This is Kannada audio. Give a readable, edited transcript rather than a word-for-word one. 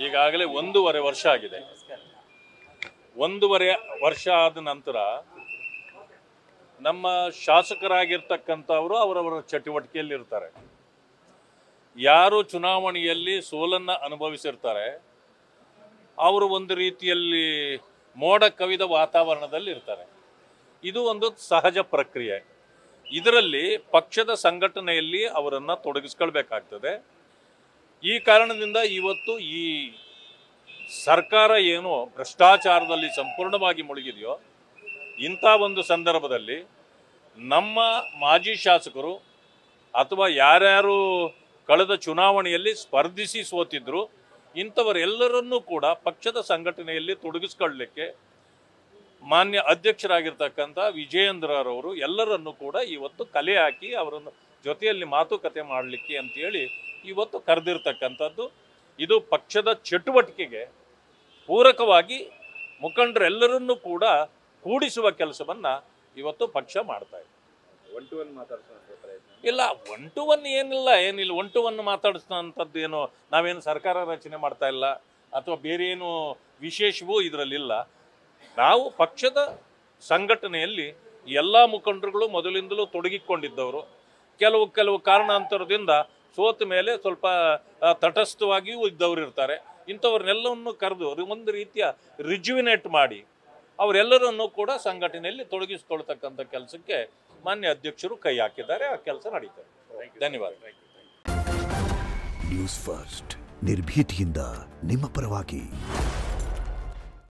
ಈಗಾಗಲೇ 1.5 ವರ್ಷ ಆಗಿದೆ. 1.5 ವರ್ಷ ಆದ ನಂತರ ನಮ್ಮ ಶಾಸಕರಾಗಿರ್ತಕ್ಕಂಥವರು ಅವರವರ ಚಟುವಟಿಕೆಯಲ್ಲಿ ಇರ್ತಾರೆ. ಯಾರು ಚುನಾವಣೆಯಲ್ಲಿ ಸೋಲನ್ನು ಅನುಭವಿಸಿರ್ತಾರೆ ಅವರು ಒಂದು ರೀತಿಯಲ್ಲಿ ಮೋಡ ಕವಿದ ವಾತಾವರಣದಲ್ಲಿ ಇರ್ತಾರೆ. ಇದು ಒಂದು ಸಹಜ ಪ್ರಕ್ರಿಯೆ. ಇದರಲ್ಲಿ ಪಕ್ಷದ ಸಂಘಟನೆಯಲ್ಲಿ ಅವರನ್ನು ತೊಡಗಿಸ್ಕೊಳ್ಬೇಕಾಗ್ತದೆ. ಈ ಕಾರಣದಿಂದ ಇವತ್ತು ಈ ಸರ್ಕಾರ ಏನು ಭ್ರಷ್ಟಾಚಾರದಲ್ಲಿ ಸಂಪೂರ್ಣವಾಗಿ ಮುಳುಗಿದೆಯೋ ಇಂಥ ಒಂದು ಸಂದರ್ಭದಲ್ಲಿ ನಮ್ಮ ಮಾಜಿ ಶಾಸಕರು ಅಥವಾ ಯಾರ್ಯಾರು ಕಳೆದ ಚುನಾವಣೆಯಲ್ಲಿ ಸ್ಪರ್ಧಿಸಿ ಸೋತಿದ್ರು ಇಂಥವರೆಲ್ಲರನ್ನೂ ಕೂಡ ಪಕ್ಷದ ಸಂಘಟನೆಯಲ್ಲಿ ತೊಡಗಿಸ್ಕೊಳ್ಳಲಿಕ್ಕೆ ಮಾನ್ಯ ಅಧ್ಯಕ್ಷರಾಗಿರ್ತಕ್ಕಂಥ ವಿಜಯೇಂದ್ರರವರು ಎಲ್ಲರನ್ನೂ ಕೂಡ ಇವತ್ತು ಕಲೆ ಹಾಕಿ ಅವರನ್ನು ಜೊತೆಯಲ್ಲಿ ಮಾತುಕತೆ ಮಾಡಲಿಕ್ಕೆ ಅಂತೇಳಿ ಇವತ್ತು ಕರೆದಿರ್ತಕ್ಕಂಥದ್ದು. ಇದು ಪಕ್ಷದ ಚಟುವಟಿಕೆಗೆ ಪೂರಕವಾಗಿ ಮುಖಂಡರೆಲ್ಲರನ್ನೂ ಕೂಡ ಕೂಡಿಸುವ ಕೆಲಸವನ್ನು ಇವತ್ತು ಪಕ್ಷ ಮಾಡ್ತಾ ಇದೆ. ಇಲ್ಲ, 1 to 1 ಏನಿಲ್ಲ 1 to 1 ಮಾತಾಡಿಸ್ತಂಥದ್ದು ಏನು, ನಾವೇನು ಸರ್ಕಾರ ರಚನೆ ಮಾಡ್ತಾ ಇಲ್ಲ ಅಥವಾ ಬೇರೆ ಏನು ವಿಶೇಷವೂ ಇದರಲ್ಲಿಲ್ಲ. ನಾವು ಪಕ್ಷದ ಸಂಘಟನೆಯಲ್ಲಿ ಎಲ್ಲ ಮುಖಂಡರುಗಳು ಮೊದಲಿಂದಲೂ ತೊಡಗಿಕೊಂಡಿದ್ದವರು. ಕೆಲವು ಕಾರಣಾಂತರದಿಂದ ಸೋತ ಮೇಲೆ ಸ್ವಲ್ಪ ತಟಸ್ಥವಾಗಿಯೂ ಇದ್ದವರು ಇರ್ತಾರೆ. ಇಂಥವ್ರನ್ನೆಲ್ಲವನ್ನು ಕರೆದು ಒಂದು ರೀತಿಯ ರಿಜ್ಯುವಿನೇಟ್ ಮಾಡಿ ಅವರೆಲ್ಲರನ್ನೂ ಕೂಡ ಸಂಘಟನೆಯಲ್ಲಿ ತೊಡಗಿಸ್ಕೊಳ್ತಕ್ಕಂಥ ಕೆಲಸಕ್ಕೆ ಮಾನ್ಯ ಅಧ್ಯಕ್ಷರು ಕೈ ಹಾಕಿದ್ದಾರೆ. ಆ ಕೆಲಸ ನಡೀತಾರೆ. ಧನ್ಯವಾದ. ನ್ಯೂಸ್ ಫಸ್ಟ್ ನಿರ್ಭೀತಿಯಿಂದ ನಿಮ್ಮ ಪರವಾಗಿ.